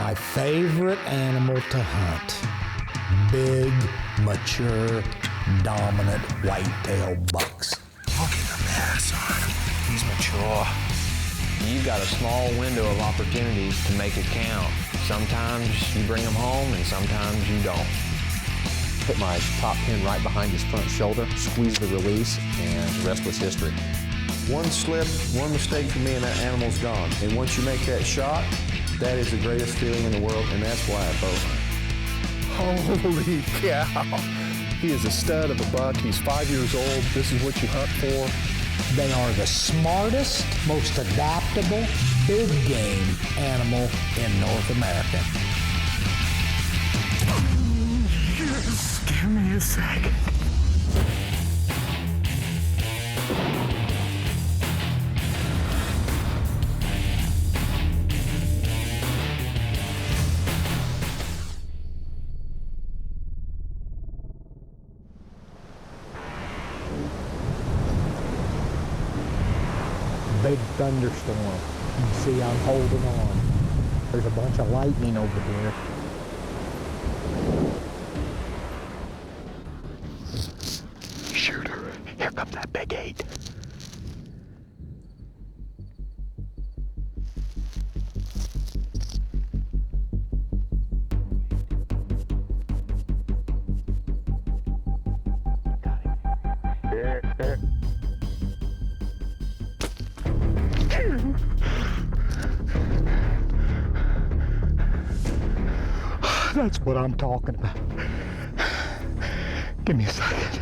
My favorite animal to hunt. Big, mature, dominant whitetail bucks. Look at the mass on him. He's mature. You've got a small window of opportunities to make it count. Sometimes you bring them home and sometimes you don't. Put my top pin right behind his front shoulder, squeeze the release, and the rest was history. One slip, one mistake for me, and that animal's gone. And once you make that shot, that is the greatest feeling in the world, and that's why I bow hunt. Holy cow! He is a stud of a buck. He's 5 years old. This is what you hunt for. They are the smartest, most adaptable, big game animal in North America. Just give me a second. Big thunderstorm. You can see I'm holding on. There's a bunch of lightning over here. Shooter, here comes that big 8. That's what I'm talking about. Give me a second.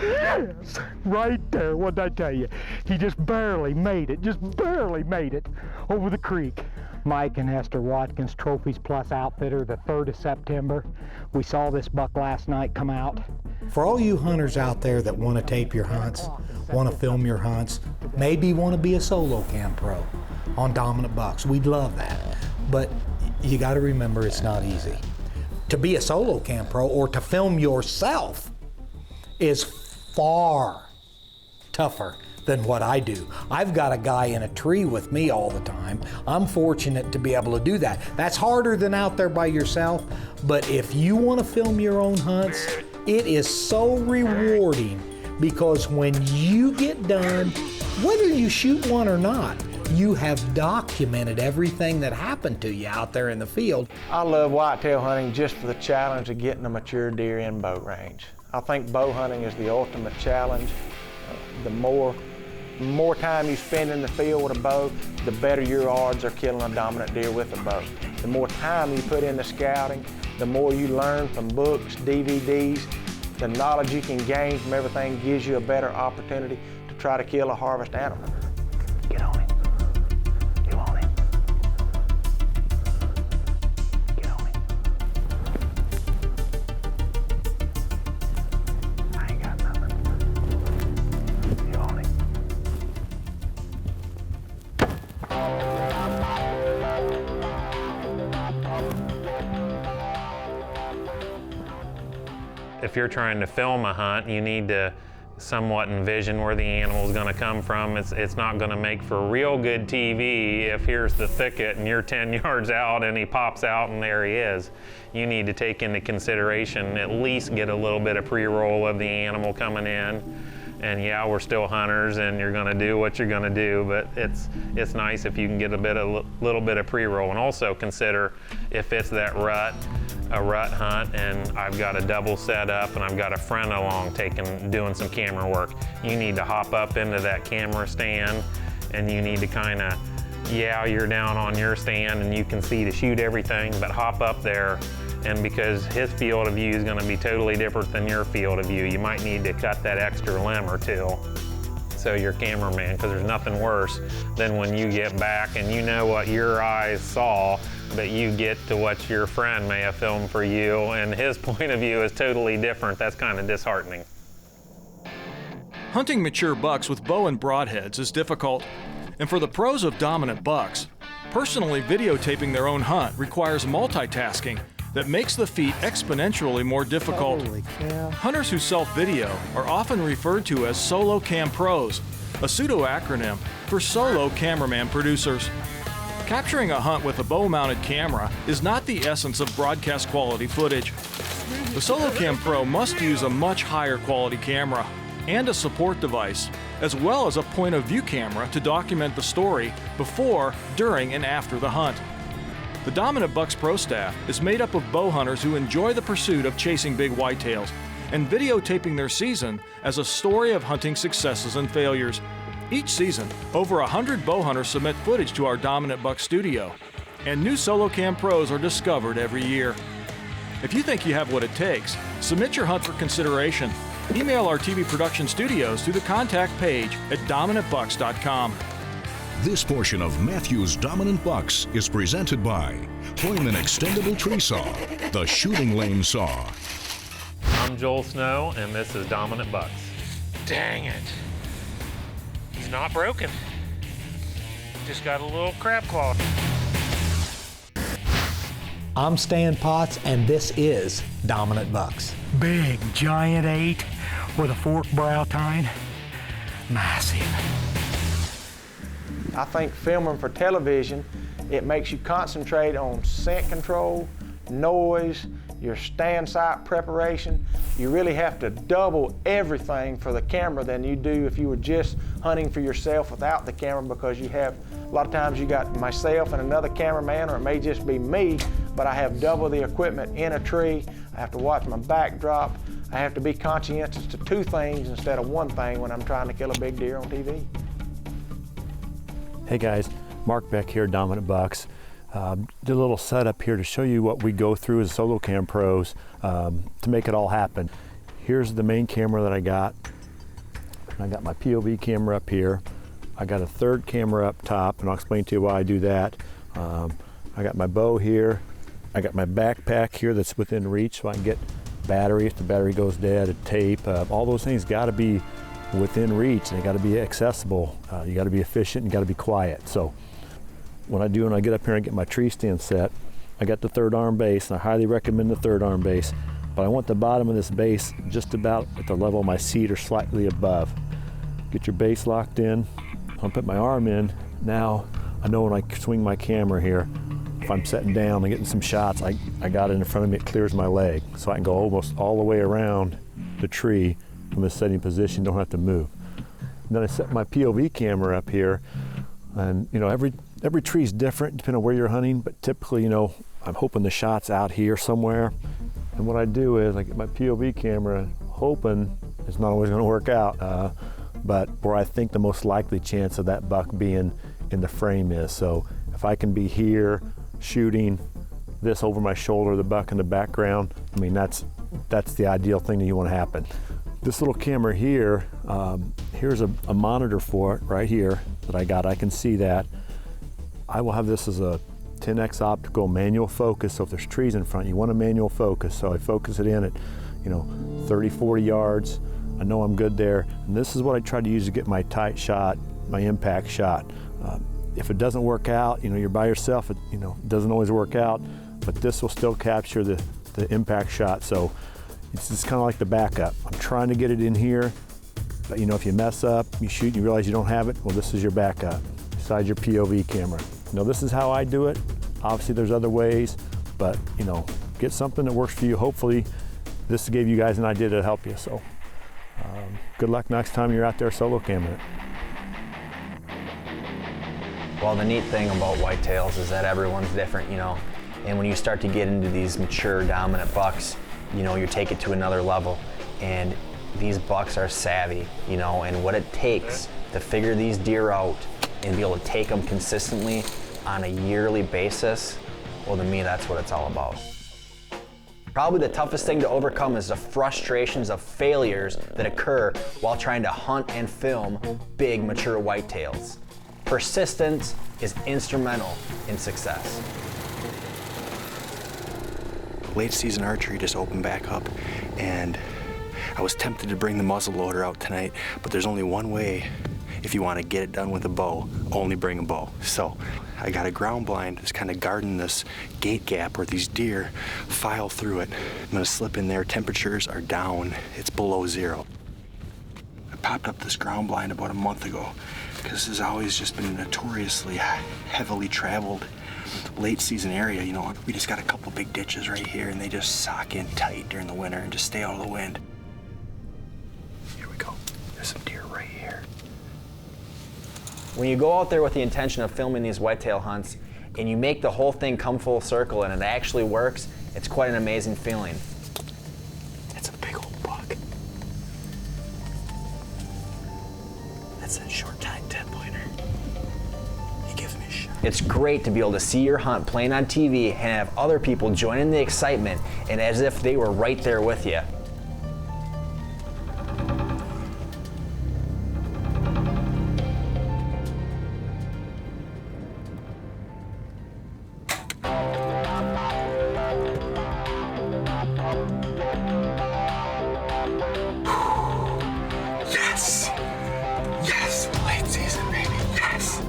Yes, right there, what'd I tell you? He just barely made it, over the creek. Mike and Esther Watkins, Trophies Plus Outfitter, the 3rd of September. We saw this buck last night come out. For all you hunters out there that want to tape your hunts, want to film your hunts, maybe want to be a solo cam pro on dominant bucks, we'd love that. But you got to remember it's not easy. To be a solo cam pro or to film yourself is far tougher than what I do. I've got a guy in a tree with me all the time. I'm fortunate to be able to do that. That's harder than out there by yourself, but if you want to film your own hunts, it is so rewarding because when you get done, whether you shoot one or not, you have documented everything that happened to you out there in the field. I love whitetail hunting just for the challenge of getting a mature deer in bow range. I think bow hunting is the ultimate challenge. The more time you spend in the field with a bow, the better your odds are killing a dominant deer with a bow. The more time you put into scouting, the more you learn from books, DVDs, the knowledge you can gain from everything gives you a better opportunity to try to kill a harvest animal. Get on it. You on it. Get on it. I ain't got nothing. You on it. If you're trying to film a hunt, you need to somewhat envision where the animal's going to come from. It's not going to make for real good TV if here's the thicket and you're 10 yards out and he pops out and there he is. You need to take into consideration, at least get a little bit of pre-roll of the animal coming in. And yeah, we're still hunters and you're going to do what you're going to do, but it's nice if you can get a little bit of pre-roll. And also consider if it's that a rut hunt and I've got a double set up and I've got a friend along doing some camera work. You need to hop up into that camera stand and you need to kind of, yeah, you're down on your stand and you can see to shoot everything, but hop up there. And because his field of view is going to be totally different than your field of view, you might need to cut that extra limb or two. So your cameraman, because there's nothing worse than when you get back and you know what your eyes saw, but you get to what your friend may have filmed for you and his point of view is totally different. That's kind of disheartening. Hunting mature bucks with bow and broadheads is difficult, and for the pros of dominant bucks, personally videotaping their own hunt requires multitasking that makes the feat exponentially more difficult. Hunters who self-video are often referred to as solo cam pros, a pseudo-acronym for solo cameraman producers. Capturing a hunt with a bow-mounted camera is not the essence of broadcast quality footage. The SoloCam Pro must use a much higher quality camera and a support device, as well as a point-of-view camera to document the story before, during, and after the hunt. The Dominant Bucks Pro staff is made up of bow hunters who enjoy the pursuit of chasing big whitetails and videotaping their season as a story of hunting successes and failures. Each season, over 100 bow hunters submit footage to our Dominant Bucks studio, and new SoloCam Pros are discovered every year. If you think you have what it takes, submit your hunt for consideration. Email our TV production studios through the contact page at dominantbucks.com. This portion of Matthew's Dominant Bucks is presented by Heumann Extendable Tree Saw, the Shooting Lane Saw. I'm Joel Snow, and this is Dominant Bucks. Dang it. He's not broken. Just got a little crab claw. I'm Stan Potts, and this is Dominant Bucks. Big, giant 8 with a forked brow tine. Massive. I think filming for television, it makes you concentrate on scent control, noise, your stand site preparation. You really have to double everything for the camera than you do if you were just hunting for yourself without the camera, because you have, a lot of times you got myself and another cameraman, or it may just be me, but I have double the equipment in a tree. I have to watch my backdrop. I have to be conscientious to 2 things instead of 1 thing when I'm trying to kill a big deer on TV. Hey guys, Mark Beck here, Dominant Bucks. Did a little setup here to show you what we go through as SoloCam Pros to make it all happen. Here's the main camera that I got. I got my POV camera up here. I got a 3rd camera up top, and I'll explain to you why I do that. I got my bow here. I got my backpack here that's within reach, so I can get battery if the battery goes dead, a tape. All those things got to be within reach, and they got to be accessible. You got to be efficient and got to be quiet. So what I do when I get up here and get my tree stand set, I got the 3rd arm base, and I highly recommend the 3rd arm base, but I want the bottom of this base just about at the level of my seat or slightly above. Get your base locked in. I'll put my arm in. Now I know when I swing my camera here, if I'm sitting down and getting some shots, I got it in front of me, it clears my leg, so I can go almost all the way around the tree from a setting position, don't have to move. And then I set my POV camera up here, and you know, every tree is different depending on where you're hunting, but typically, you know, I'm hoping the shot's out here somewhere. And what I do is I get my POV camera, hoping it's not always gonna work out, but where I think the most likely chance of that buck being in the frame is. So if I can be here shooting this over my shoulder, the buck in the background, I mean, that's the ideal thing that you want to happen. This little camera here, here's a monitor for it right here that I got. I can see that. I will have this as a 10x optical manual focus, so if there's trees in front, you want a manual focus. So I focus it in at, you know, 30, 40 yards. I know I'm good there. And this is what I try to use to get my tight shot, my impact shot. If it doesn't work out, you know, you're by yourself, it, you know, it doesn't always work out, but this will still capture the impact shot. So it's just kind of like the backup. I'm trying to get it in here, but you know, if you mess up, you shoot and you realize you don't have it, well, this is your backup, besides your POV camera. You know, this is how I do it. Obviously there's other ways, but you know, get something that works for you. Hopefully this gave you guys an idea to help you. So good luck next time you're out there SoloCamming it. Well, the neat thing about whitetails is that everyone's different, you know, and when you start to get into these mature dominant bucks, you know, you take it to another level, and these bucks are savvy, you know, and what it takes to figure these deer out and be able to take them consistently on a yearly basis, well, to me, that's what it's all about. Probably the toughest thing to overcome is the frustrations of failures that occur while trying to hunt and film big, mature whitetails. Persistence is instrumental in success. Late season archery just opened back up, and I was tempted to bring the muzzle loader out tonight, but there's only one way if you want to get it done with a bow, only bring a bow. So I got a ground blind that's kind of guarding this gate gap where these deer file through it. I'm gonna slip in there, temperatures are down, it's below 0. I popped up this ground blind about a month ago, because this has always just been a notoriously heavily traveled late season area. You know, we just got a couple big ditches right here, and they just sock in tight during the winter and just stay out of the wind. Here we go. There's some deer right here. When you go out there with the intention of filming these whitetail hunts and you make the whole thing come full circle and it actually works, it's quite an amazing feeling. It's a big old buck. That's that short-tine 10-pointer. He gives me a shot. It's great to be able to see your hunt playing on TV and have other people join in the excitement and as if they were right there with you. Yes! Yes! Late season, baby. Yes!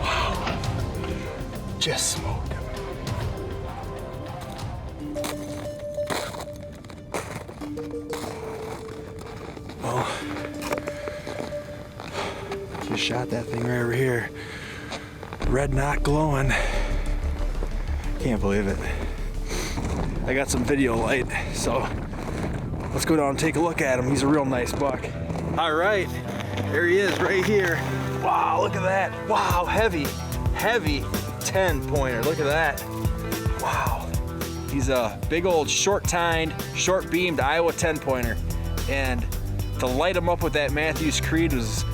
Wow. Just smoked him. Well, just shot that thing right over here. Red knot glowing. Can't believe it. I got some video light, so let's go down and take a look at him. He's a real nice buck. All right, there he is right here. Wow, look at that. Wow, heavy 10-pointer. Look at that. Wow. He's a big old short-tined, short-beamed Iowa 10-pointer. And to light him up with that Matthews Creed was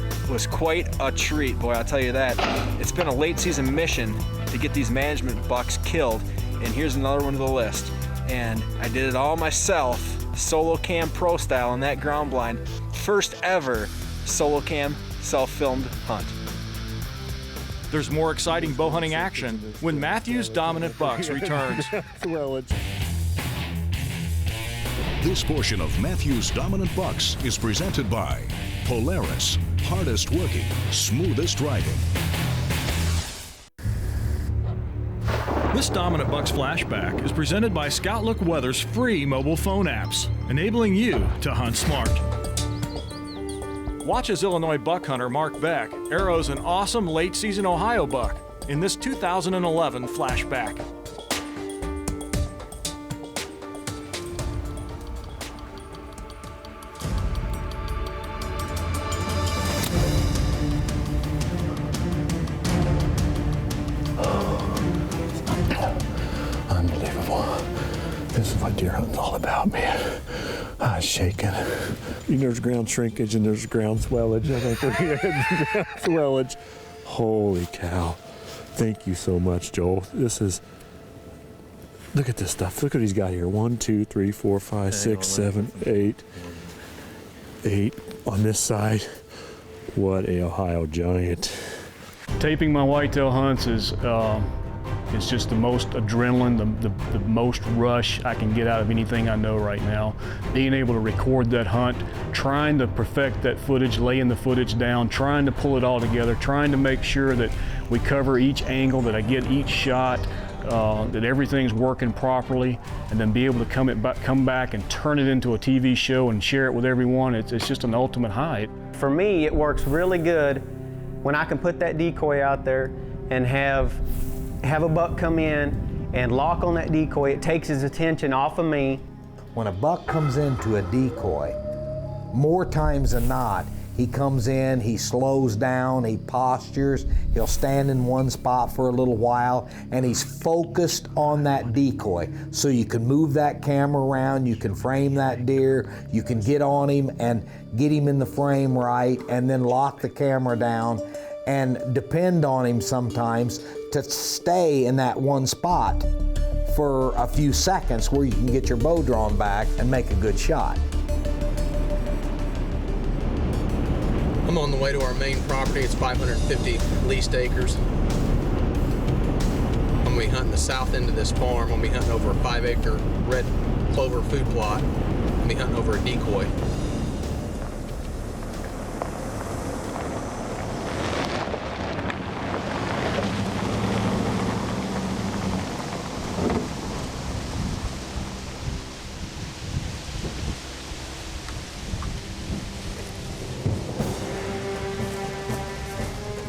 quite a treat, boy, I'll tell you that. It's been a late season mission to get these management bucks killed, and here's another one to the list. And I did it all myself, solo cam pro style on that ground blind. First ever solo cam self-filmed hunt. There's more exciting bow hunting action when Matthews Dominant Bucks returns. This portion of Matthews Dominant Bucks is presented by Polaris, hardest working, smoothest riding. This Dominant Bucks flashback is presented by Scout Look Weather's free mobile phone apps, enabling you to hunt smart. Watch as Illinois buck hunter Mark Beck arrows an awesome late season Ohio buck in this 2011 flashback. Unbelievable. This is what deer hunting's all about, man. I was shaking. There's ground shrinkage and there's ground swellage. I think we're here. Ground swellage. Holy cow. Thank you so much, Joel. This is, look at this stuff. Look what he's got here. 1, 2, 3, 4, 5, 6, 7, 8. 8 on this side. What a Ohio giant. Taping my whitetail hunts is it's just the most adrenaline, the most rush I can get out of anything I know right now. Being able to record that hunt, trying to perfect that footage, laying the footage down, trying to pull it all together, trying to make sure that we cover each angle, that I get each shot, that everything's working properly, and then be able to come back and turn it into a TV show and share it with everyone. It's just an ultimate high. For me, it works really good when I can put that decoy out there and have a buck come in and lock on that decoy. It takes his attention off of me. When a buck comes into a decoy, more times than not, he comes in, he slows down, he postures, he'll stand in one spot for a little while, and he's focused on that decoy. So you can move that camera around, you can frame that deer, you can get on him and get him in the frame right, and then lock the camera down and depend on him sometimes to stay in that one spot for a few seconds where you can get your bow drawn back and make a good shot. I'm on the way to our main property. It's 550 leased acres. I'm gonna be hunting the south end of this farm. I'm gonna be hunting over a 5-acre red clover food plot. I'm gonna be hunting over a decoy.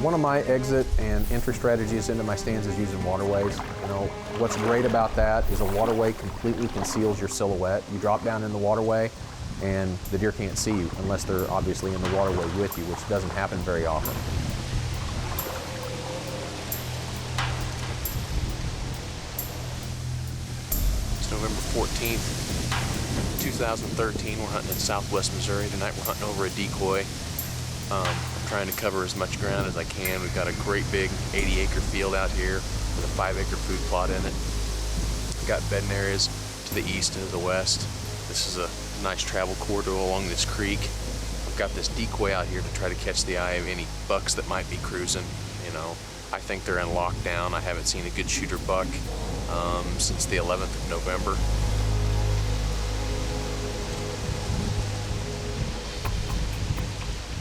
One of my exit and entry strategies into my stands is using waterways. You know, what's great about that is a waterway completely conceals your silhouette. You drop down in the waterway and the deer can't see you unless they're obviously in the waterway with you, which doesn't happen very often. It's November 14th, 2013. We're hunting in southwest Missouri. Tonight we're hunting over a decoy. I'm trying to cover as much ground as I can. We've got a great big 80-acre field out here with a 5-acre food plot in it. We've got bedding areas to the east and to the west. This is a nice travel corridor along this creek. I've got this decoy out here to try to catch the eye of any bucks that might be cruising. You know, I think they're in lockdown. I haven't seen a good shooter buck since the 11th of November.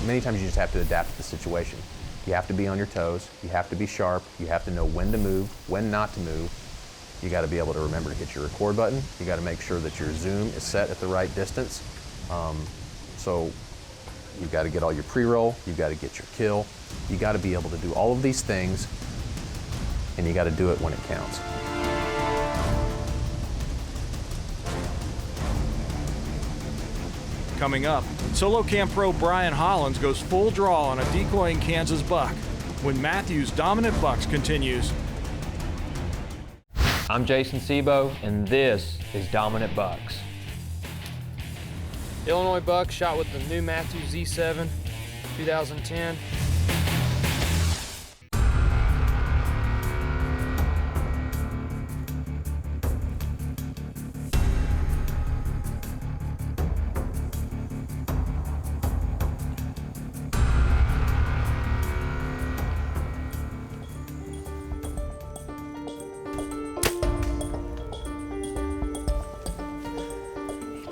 Many times you just have to adapt to the situation. You have to be on your toes, you have to be sharp, you have to know when to move, when not to move. You got to be able to remember to hit your record button. You got to make sure that your zoom is set at the right distance. So you've got to get all your pre-roll, you've got to get your kill. You got to be able to do all of these things, and you got to do it when it counts. Coming up, solo cam pro Brian Hollins goes full draw on a decoying Kansas buck when Matthews' Dominant Bucks continues. I'm Jason Sebo, and this is Dominant Bucks. Illinois buck shot with the new Matthews Z7, 2010.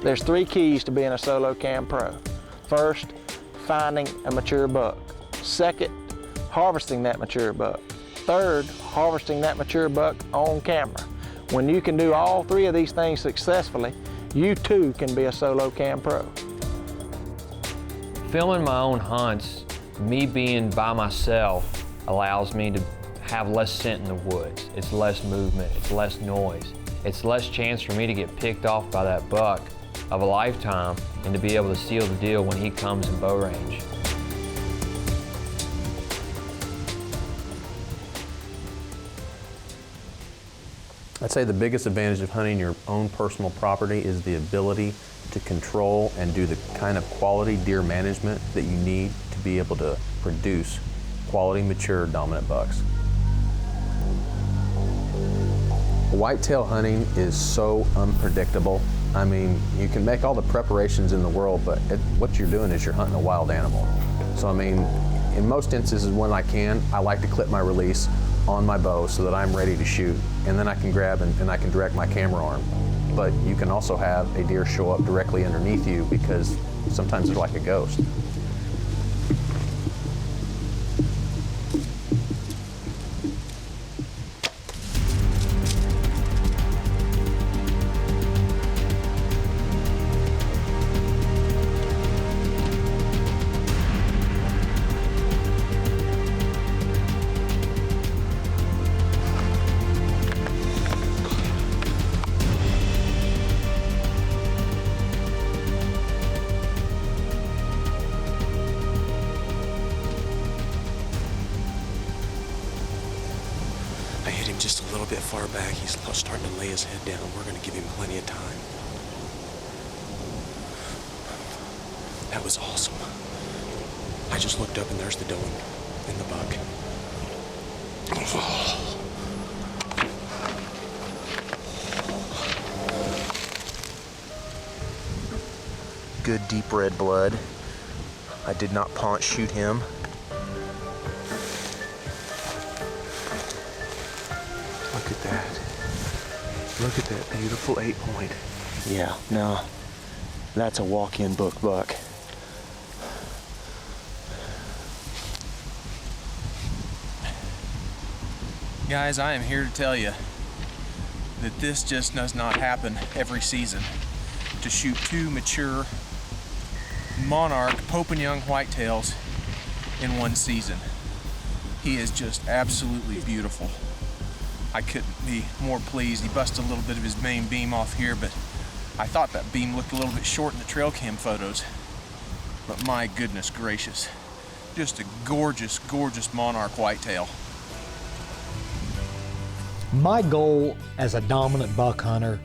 There's 3 keys to being a solo cam pro. First, finding a mature buck. Second, harvesting that mature buck. Third, harvesting that mature buck on camera. When you can do all 3 of these things successfully, you too can be a solo cam pro. Filming my own hunts, me being by myself, allows me to have less scent in the woods. It's less movement, it's less noise. It's less chance for me to get picked off by that buck of a lifetime and to be able to seal the deal when he comes in bow range. I'd say the biggest advantage of hunting your own personal property is the ability to control and do the kind of quality deer management that you need to be able to produce quality, mature, dominant bucks. Whitetail hunting is so unpredictable. I mean, you can make all the preparations in the world, but what you're doing is you're hunting a wild animal. So I mean, in most instances when I can, I like to clip my release on my bow so that I'm ready to shoot, and then I can grab and I can direct my camera arm. But you can also have a deer show up directly underneath you because sometimes they're like a ghost. I hit him just a little bit far back. He's starting to lay his head down. We're going to give him plenty of time. That was awesome. I just looked up and there's the doe and the buck. Oh. Good deep red blood. I did not paunch shoot him. Look at that. Look at that beautiful 8-point. Yeah, no, that's a walk-in book buck. Guys, I am here to tell you that this just does not happen every season. To shoot 2 mature monarch Pope and Young whitetails in one season. He is just absolutely beautiful. I couldn't be more pleased. He busted a little bit of his main beam off here, but I thought that beam looked a little bit short in the trail cam photos. But my goodness gracious, just a gorgeous, gorgeous monarch whitetail. My goal as a dominant buck hunter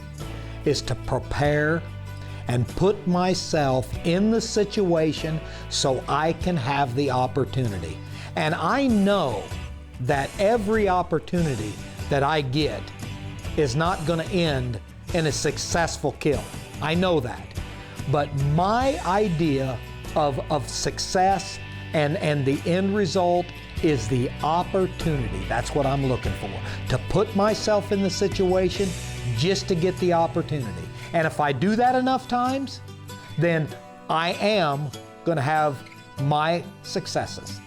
is to prepare and put myself in the situation so I can have the opportunity. And I know that every opportunity that I get is not going to end in a successful kill. I know that. But my idea of success and the end result is the opportunity. That's what I'm looking for. To put myself in the situation just to get the opportunity. And if I do that enough times, then I am going to have my successes.